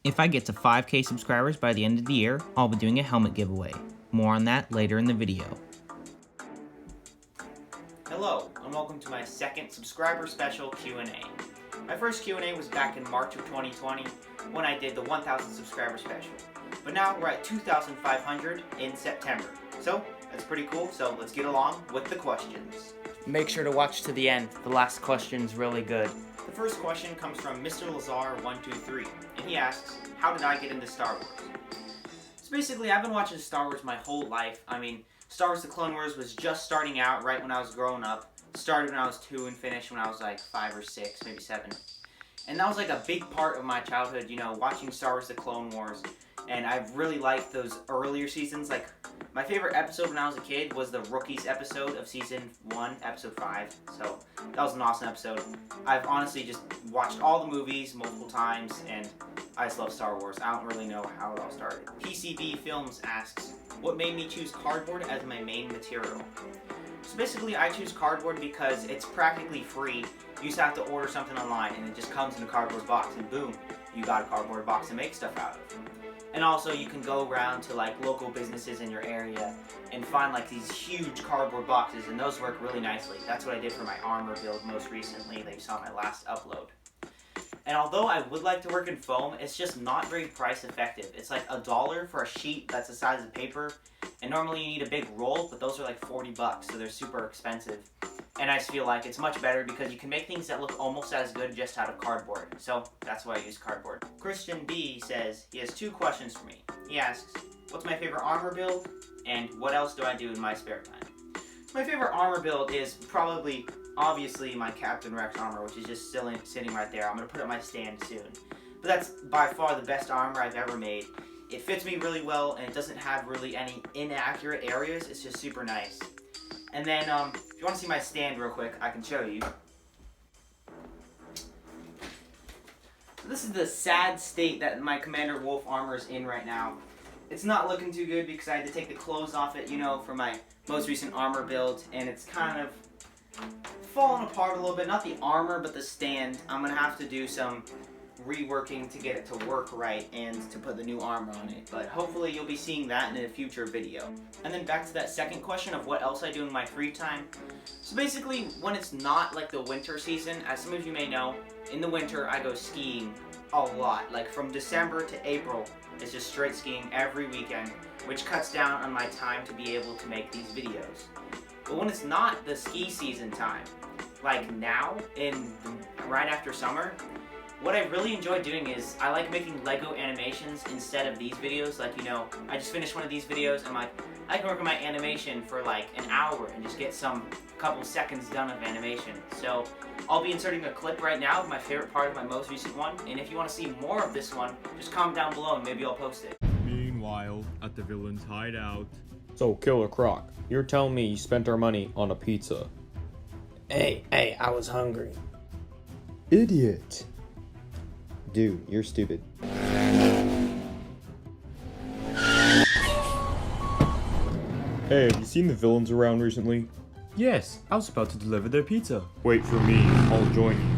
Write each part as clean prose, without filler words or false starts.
If I get to 5K subscribers by the end of the year, I'll be doing a helmet giveaway. More on that later in the video. Hello, and welcome to my second subscriber special Q&A. My first Q&A was back in March of 2020 when I did the 1000 subscriber special. But now we're at 2,500 in September. So, that's pretty cool, so let's get along with the questions. Make sure to watch to the end, the last question's really good. The first question comes from Mr. Lazar123, and he asks, how did I get into Star Wars? So basically, I've been watching Star Wars my whole life. I mean, Star Wars The Clone Wars was just starting out right when I was growing up. Started when I was 2 and finished when I was like 5 or 6, maybe 7. And that was like a big part of my childhood, you know, watching Star Wars The Clone Wars. And I really liked those earlier seasons. Like, my favorite episode when I was a kid was the Rookies episode of Season 1, Episode 5. So, that was an awesome episode. I've honestly just watched all the movies multiple times, and I just love Star Wars. I don't really know how it all started. PCB Films asks, what made me choose cardboard as my main material? So basically, I choose cardboard because it's practically free. You just have to order something online, and it just comes in a cardboard box, and boom, you got a cardboard box to make stuff out of. And also, you can go around to like local businesses in your area and find like these huge cardboard boxes, and those work really nicely. That's what I did for my armor build most recently that you saw in my last upload. And although I would like to work in foam, it's just not very price effective. It's like $1 for a sheet that's the size of paper, and normally you need a big roll, but those are like 40 bucks, so they're super expensive. And I just feel like it's much better because you can make things that look almost as good just out of cardboard. So that's why I use cardboard. Christian B says he has 2 questions for me. He asks, what's my favorite armor build, and what else do I do in my spare time? My favorite armor build is probably, obviously, my Captain Rex armor, which is just sitting right there. I'm going to put it on my stand soon. But that's by far the best armor I've ever made. It fits me really well, and it doesn't have really any inaccurate areas. It's just super nice. And then, if you want to see my stand real quick, I can show you. So this is the sad state that my Commander Wolf armor is in right now. It's not looking too good because I had to take the clothes off it, you know, for my most recent armor build, and it's kind of falling apart a little bit. Not the armor, but the stand. I'm going to have to do some reworking to get it to work right and to put the new armor on it, but hopefully you'll be seeing that in a future video. And then back to that second question of what else I do in my free time. So basically, when it's not like the winter season, as some of you may know, in the winter I go skiing a lot. Like from December to April, it's just straight skiing every weekend, which cuts down on my time to be able to make these videos. But when it's not the ski season time, like now, right after summer, what I really enjoy doing is I like making Lego animations instead of these videos. Like, you know, I just finished one of these videos and like, I can work on my animation for like an hour and just get some couple seconds done of animation. So I'll be inserting a clip right now of my favorite part of my most recent one. And if you want to see more of this one, just comment down below and maybe I'll post it. Meanwhile, at the villain's hideout. So, Killer Croc, you're telling me you spent our money on a pizza? Hey, I was hungry. Idiot. Dude, you're stupid. Hey, have you seen the villains around recently? Yes, I was about to deliver their pizza. Wait for me, I'll join you.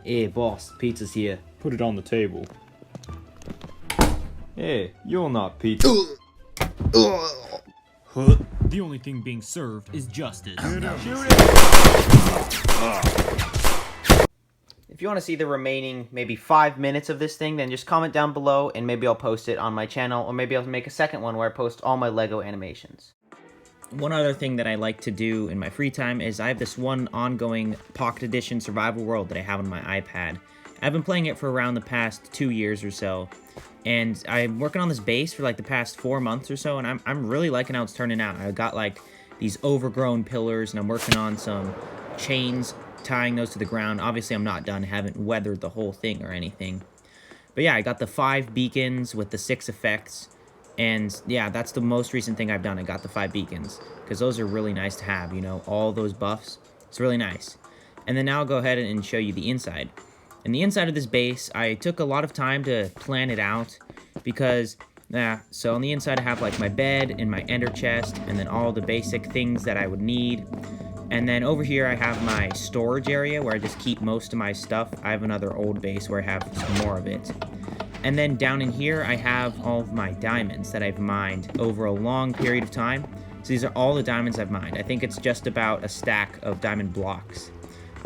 Hey, boss, pizza's here. Put it on the table. Hey, you're not pizza. Huh? The only thing being served is justice. If you want to see the remaining maybe 5 minutes of this thing, then just comment down below and maybe I'll post it on my channel, or maybe I'll make a second one where I post all my Lego animations. One other thing that I like to do in my free time is I have this one ongoing Pocket Edition Survival World that I have on my iPad. I've been playing it for around the past 2 years or so, and I'm working on this base for like the past 4 months or so, and I'm really liking how it's turning out. I got like these overgrown pillars, and I'm working on some chains, tying those to the ground. Obviously, I'm not done. I haven't weathered the whole thing or anything. But yeah, I got the 5 beacons with the 6 effects. And yeah, that's the most recent thing I've done. I got the 5 beacons. Because those are really nice to have, you know, all those buffs. It's really nice. And then now I'll go ahead and show you the inside. And the inside of this base, I took a lot of time to plan it out. Because, so on the inside I have like my bed and my ender chest. And then all the basic things that I would need. And then over here I have my storage area where I just keep most of my stuff. I have another old base where I have some more of it. And then down in here I have all of my diamonds that I've mined over a long period of time. So these are all the diamonds I've mined. I think it's just about a stack of diamond blocks.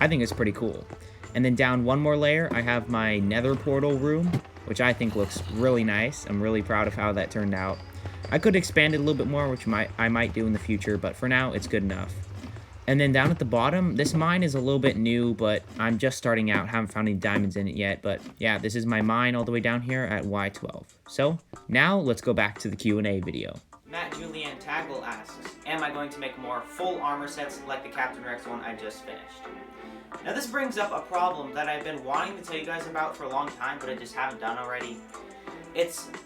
I think it's pretty cool. And then down one more layer I have my nether portal room, which I think looks really nice. I'm really proud of how that turned out. I could expand it a little bit more, which I might do in the future, but for now it's good enough. And then down at the bottom, this mine is a little bit new, but I'm just starting out, haven't found any diamonds in it yet. But yeah, this is my mine all the way down here at Y12. So now let's go back to the Q&A video. Matt Julian Taggle asks, am I going to make more full armor sets like the Captain Rex one I just finished? Now this brings up a problem that I've been wanting to tell you guys about for a long time, but I just haven't done already.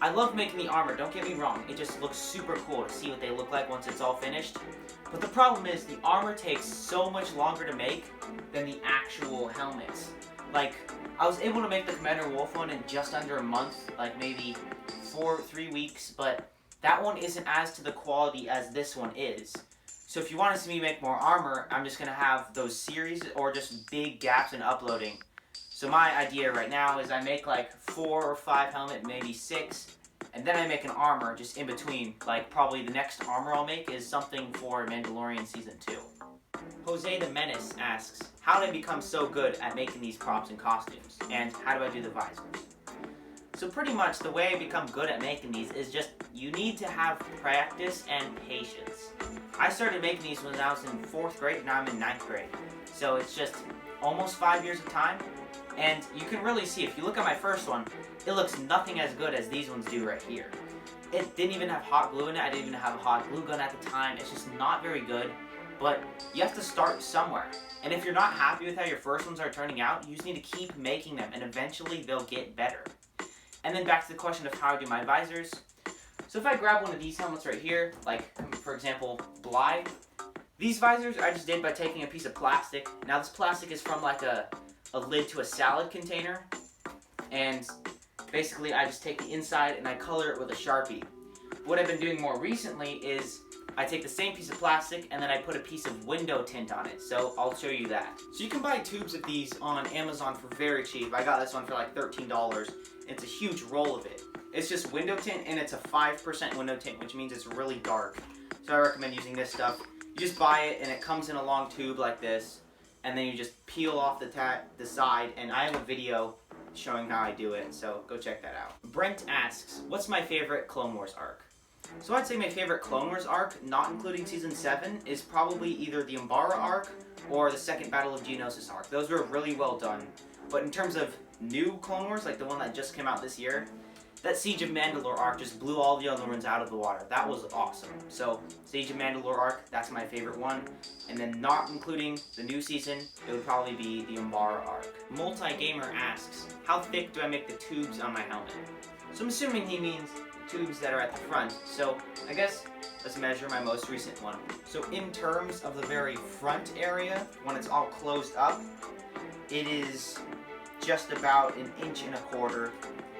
I love making the armor, don't get me wrong, it just looks super cool to see what they look like once it's all finished. But the problem is the armor takes so much longer to make than the actual helmets. Like, I was able to make the Commander Wolf one in just under a month, like maybe 3 weeks, but that one isn't as to the quality as this one is. So if you want to see me make more armor, I'm just going to have those series or just big gaps in uploading. So my idea right now is I make like 4 or 5 helmet, maybe 6, and then I make an armor just in between. Like probably the next armor I'll make is something for Mandalorian Season 2. Jose the Menace asks, how did I become so good at making these props and costumes? And how do I do the visors? So pretty much the way I become good at making these is just you need to have practice and patience. I started making these when I was in 4th grade and now I'm in 9th grade. So it's just almost 5 years of time. And you can really see, if you look at my first one, it looks nothing as good as these ones do right here. It didn't even have hot glue in it. I didn't even have a hot glue gun at the time. It's just not very good. But you have to start somewhere. And if you're not happy with how your first ones are turning out, you just need to keep making them and eventually they'll get better. And then back to the question of how I do my visors. So if I grab one of these helmets right here, like for example, Blythe, these visors I just did by taking a piece of plastic. Now this plastic is from like a lid to a salad container, and basically I just take the inside and I color it with a Sharpie. What I've been doing more recently is I take the same piece of plastic and then I put a piece of window tint on it, so I'll show you that. So you can buy tubes of these on Amazon for very cheap. I got this one for like $13. It's a huge roll of it. It's just window tint and it's a 5% window tint, which means it's really dark. So I recommend using this stuff. You just buy it and it comes in a long tube like this, and then you just peel off the side, and I have a video showing how I do it, so go check that out. Brent asks, what's my favorite Clone Wars arc? So I'd say my favorite Clone Wars arc, not including Season 7, is probably either the Umbara arc or the Second Battle of Geonosis arc. Those were really well done. But in terms of new Clone Wars, like the one that just came out this year, that Siege of Mandalore arc just blew all the other ones out of the water. That was awesome. So, Siege of Mandalore arc, that's my favorite one. And then not including the new season, it would probably be the Umbara arc. Multi-Gamer asks, how thick do I make the tubes on my helmet? So I'm assuming he means the tubes that are at the front. So, I guess let's measure my most recent one. So in terms of the very front area, when it's all closed up, it is just about 1.25 inches.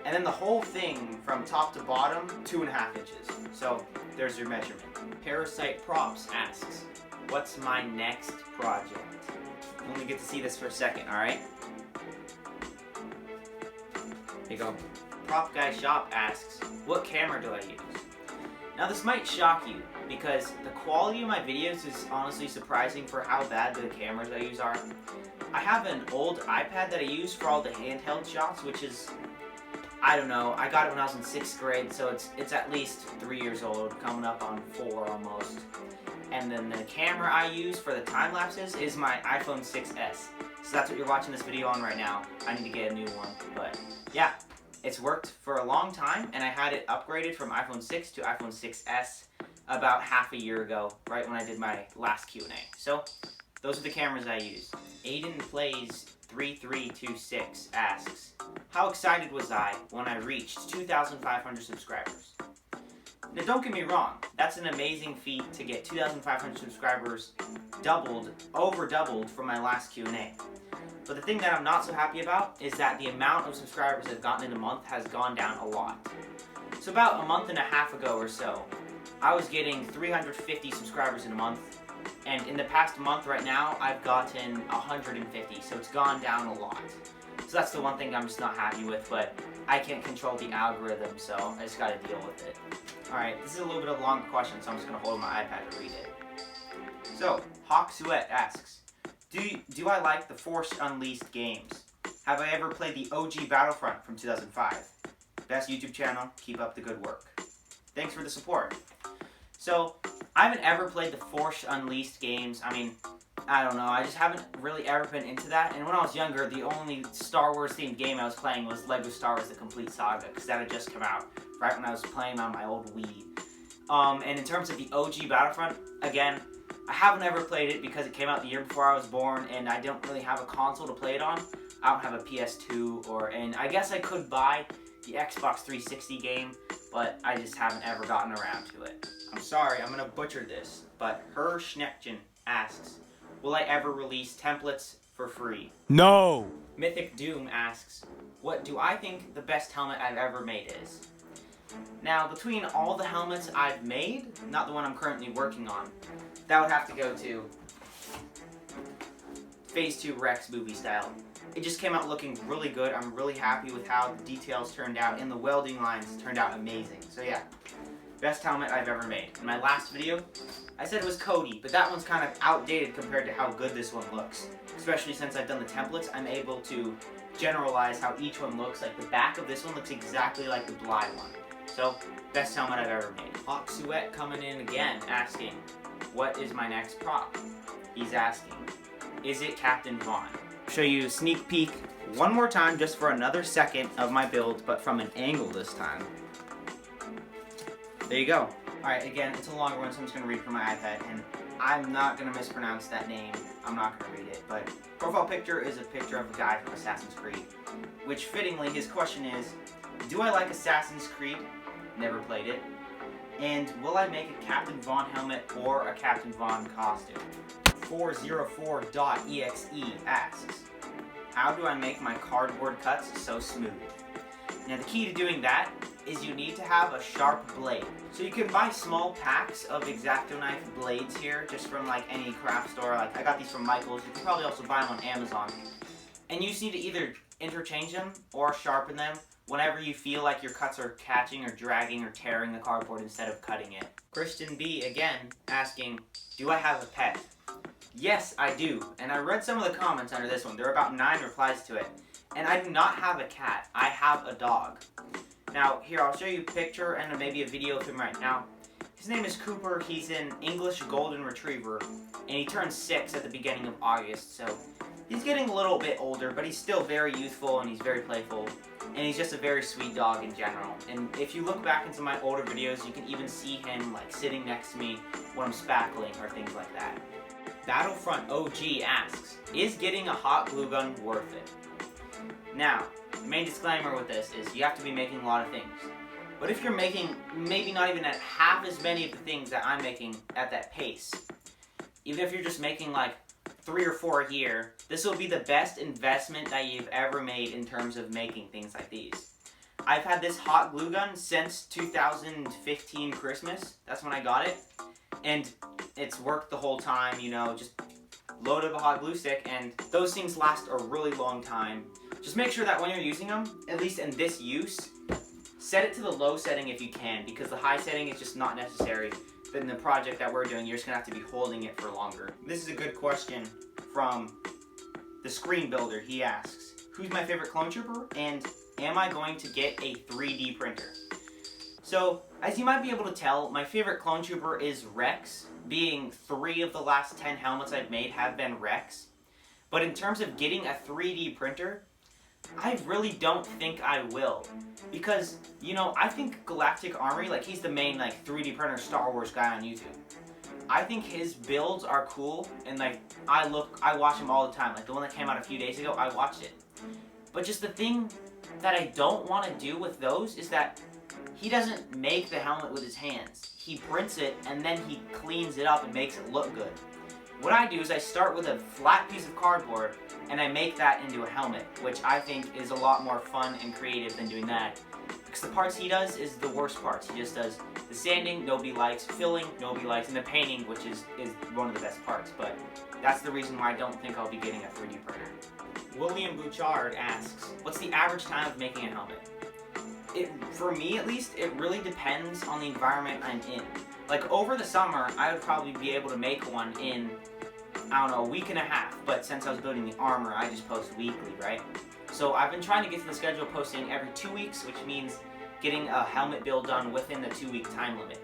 And then the whole thing from top to bottom, 2.5 inches. So there's your measurement. Parasite Props asks, what's my next project? You only get to see this for a second, alright? Here you go. Prop Guy Shop asks, what camera do I use? Now this might shock you, because the quality of my videos is honestly surprising for how bad the cameras I use are. I have an old iPad that I use for all the handheld shots, which is, I don't know, I got it when I was in 6th grade, so it's at least 3 years old, coming up on 4 almost. And then the camera I use for the time lapses is my iPhone 6s. So that's what you're watching this video on right now. I need to get a new one, but yeah, it's worked for a long time, and I had it upgraded from iPhone 6 to iPhone 6s about half a year ago, right when I did my last Q&A. So those are the cameras I use. Aiden Plays 3326 asks, how excited was I when I reached 2,500 subscribers? Now don't get me wrong, that's an amazing feat to get 2,500 subscribers over doubled from my last Q&A. But the thing that I'm not so happy about is that the amount of subscribers I've gotten in a month has gone down a lot. So about a month and a half ago or so, I was getting 350 subscribers in a month, And in the past month right now, I've gotten 150, so it's gone down a lot. So that's the one thing I'm just not happy with, but I can't control the algorithm, so I just gotta deal with it. Alright, this is a little bit of a long question, so I'm just gonna hold my iPad to read it. So, Hawk Suet asks, Do I like the Force Unleashed games? Have I ever played the OG Battlefront from 2005? Best YouTube channel, keep up the good work. Thanks for the support. So, I haven't ever played the Force Unleashed games. I mean, I don't know, I just haven't really ever been into that. And when I was younger, the only Star Wars themed game I was playing was Lego Star Wars The Complete Saga, because that had just come out right when I was playing on my old Wii. And in terms of the OG Battlefront, again, I haven't ever played it because it came out the year before I was born, and I don't really have a console to play it on. I don't have a PS2, and I guess I could buy the Xbox 360 game, but I just haven't ever gotten around to it. I'm sorry, I'm gonna butcher this, but Her Schneckchen asks, will I ever release templates for free? No! Mythic Doom asks, what do I think the best helmet I've ever made is? Now, between all the helmets I've made, not the one I'm currently working on, that would have to go to Phase 2 Rex movie style. It just came out looking really good. I'm really happy with how the details turned out, and the welding lines turned out amazing. So yeah, best helmet I've ever made. In my last video, I said it was Cody, but that one's kind of outdated compared to how good this one looks. Especially since I've done the templates, I'm able to generalize how each one looks. Like the back of this one looks exactly like the Bly one. So, best helmet I've ever made. Hawk Suet coming in again, asking, what is my next prop? He's asking, is it Captain Vaughn? I'll show you a sneak peek one more time just for another second of my build, but from an angle this time. There you go. Alright, again, it's a longer one, so I'm just going to read it from my iPad, and I'm not going to mispronounce that name. I'm not going to read it, but profile picture is a picture of a guy from Assassin's Creed, which fittingly, his question is, do I like Assassin's Creed? Never played it. And will I make a Captain Vaughn helmet or a Captain Vaughn costume? 404.exe asks, how do I make my cardboard cuts so smooth? Now the key to doing that is you need to have a sharp blade. So you can buy small packs of X-Acto knife blades here, just from like any craft store. Like I got these from Michael's. You can probably also buy them on Amazon. And you just need to either interchange them or sharpen them whenever you feel like your cuts are catching or dragging or tearing the cardboard instead of cutting it. Christian B again asking, do I have a pet? Yes, I do. And I read some of the comments under this one. There are about 9 replies to it. And I do not have a cat. I have a dog. Now, here, I'll show you a picture and maybe a video of him right now. His name is Cooper. He's an English Golden Retriever. And he turned 6 at the beginning of August. So he's getting a little bit older, but he's still very youthful and he's very playful. And he's just a very sweet dog in general. And if you look back into my older videos, you can even see him like sitting next to me when I'm spackling or things like that. Battlefront OG asks, is getting a hot glue gun worth it? Now, the main disclaimer with this is you have to be making a lot of things. But if you're making maybe not even at half as many of the things that I'm making at that pace, even if you're just making like 3 or 4 a year, this will be the best investment that you've ever made in terms of making things like these. I've had this hot glue gun since 2015 Christmas. That's when I got it. And it's worked the whole time, you know, just load up a hot glue stick, and those things last a really long time. Just make sure that when you're using them, at least in this use, set it to the low setting if you can, because the high setting is just not necessary. But in the project that we're doing, you're just going to have to be holding it for longer. This is a good question from the Screen Builder. He asks, who's my favorite clone trooper, and am I going to get a 3D printer? So, as you might be able to tell, my favorite clone trooper is Rex, being 3 of the last 10 helmets I've made have been Rex. But in terms of getting a 3D printer, I really don't think I will. Because, you know, I think Galactic Armory, like he's the main like 3D printer Star Wars guy on YouTube. I think his builds are cool, and like I watch him all the time. Like the one that came out a few days ago, I watched it. But just the thing that I don't want to do with those is that he doesn't make the helmet with his hands. He prints it and then he cleans it up and makes it look good. What I do is I start with a flat piece of cardboard and I make that into a helmet, which I think is a lot more fun and creative than doing that. Because the parts he does is the worst parts. He just does the sanding, nobody likes, filling, nobody likes, and the painting, which is one of the best parts. But that's the reason why I don't think I'll be getting a 3D printer. William Bouchard asks, what's the average time of making a helmet? For me at least, it really depends on the environment I'm in. Like over the summer, I would probably be able to make one in, I don't know, a week and a half. But since I was building the armor, I just post weekly, right? So I've been trying to get to the schedule of posting every 2 weeks, which means getting a helmet build done within the 2-week time limit.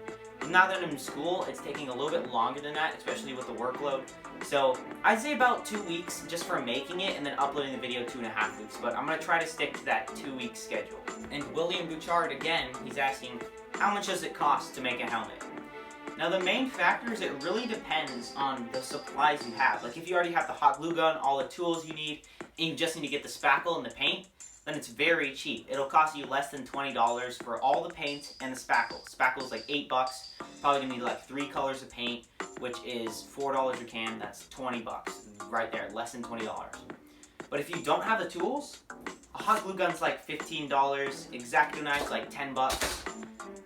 Now that I'm in school, it's taking a little bit longer than that, especially with the workload. So I'd say about 2 weeks just for making it and then uploading the video 2.5 weeks. But I'm going to try to stick to that 2-week schedule. And William Bouchard, again, he's asking, how much does it cost to make a helmet? Now the main factor is it really depends on the supplies you have. Like if you already have the hot glue gun, all the tools you need, and you just need to get the spackle and the paint, then it's very cheap. It'll cost you less than $20 for all the paint and the spackle. Spackle's like $8, probably gonna need like 3 colors of paint, which is $4 a can, that's $20 right there, less than $20. But if you don't have the tools, a hot glue gun's like $15, X-Acto knife's like $10,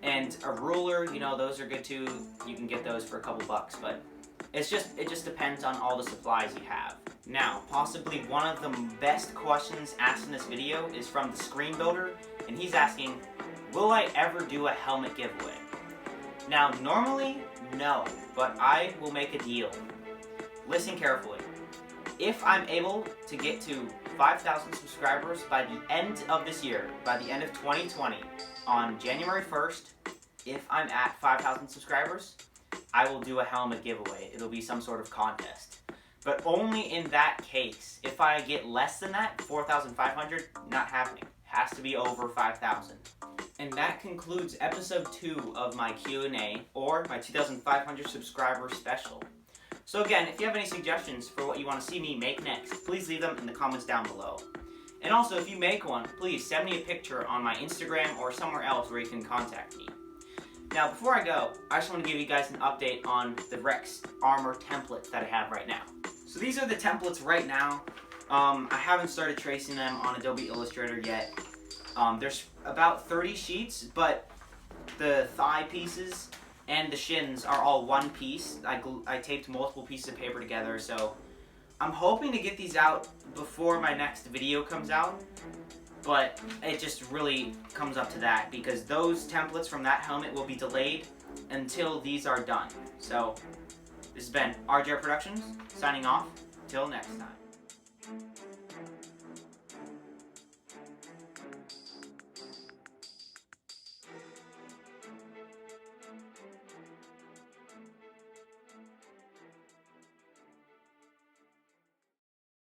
and a ruler, you know, those are good too. You can get those for a couple bucks, but it just depends on all the supplies you have. Now, possibly one of the best questions asked in this video is from the Screen Builder, and he's asking, will I ever do a helmet giveaway? Now, normally, no, but I will make a deal. Listen carefully. If I'm able to get to 5,000 subscribers by the end of this year, by the end of 2020, on January 1st, if I'm at 5,000 subscribers, I will do a helmet giveaway. It'll be some sort of contest. But only in that case. If I get less than that, 4,500, not happening. Has to be over 5,000. And that concludes episode 2 of my Q&A, or my 2,500 subscriber special. So again, if you have any suggestions for what you want to see me make next, please leave them in the comments down below. And also, if you make one, please send me a picture on my Instagram or somewhere else where you can contact me. Now, before I go, I just want to give you guys an update on the Rex armor templates that I have right now. So these are the templates right now. I haven't started tracing them on Adobe Illustrator yet. There's about 30 sheets, but the thigh pieces and the shins are all one piece. I taped multiple pieces of paper together, so I'm hoping to get these out before my next video comes out, but it just really comes up to that because those templates from that helmet will be delayed until these are done. So this has been RJ Productions signing off. Till next time.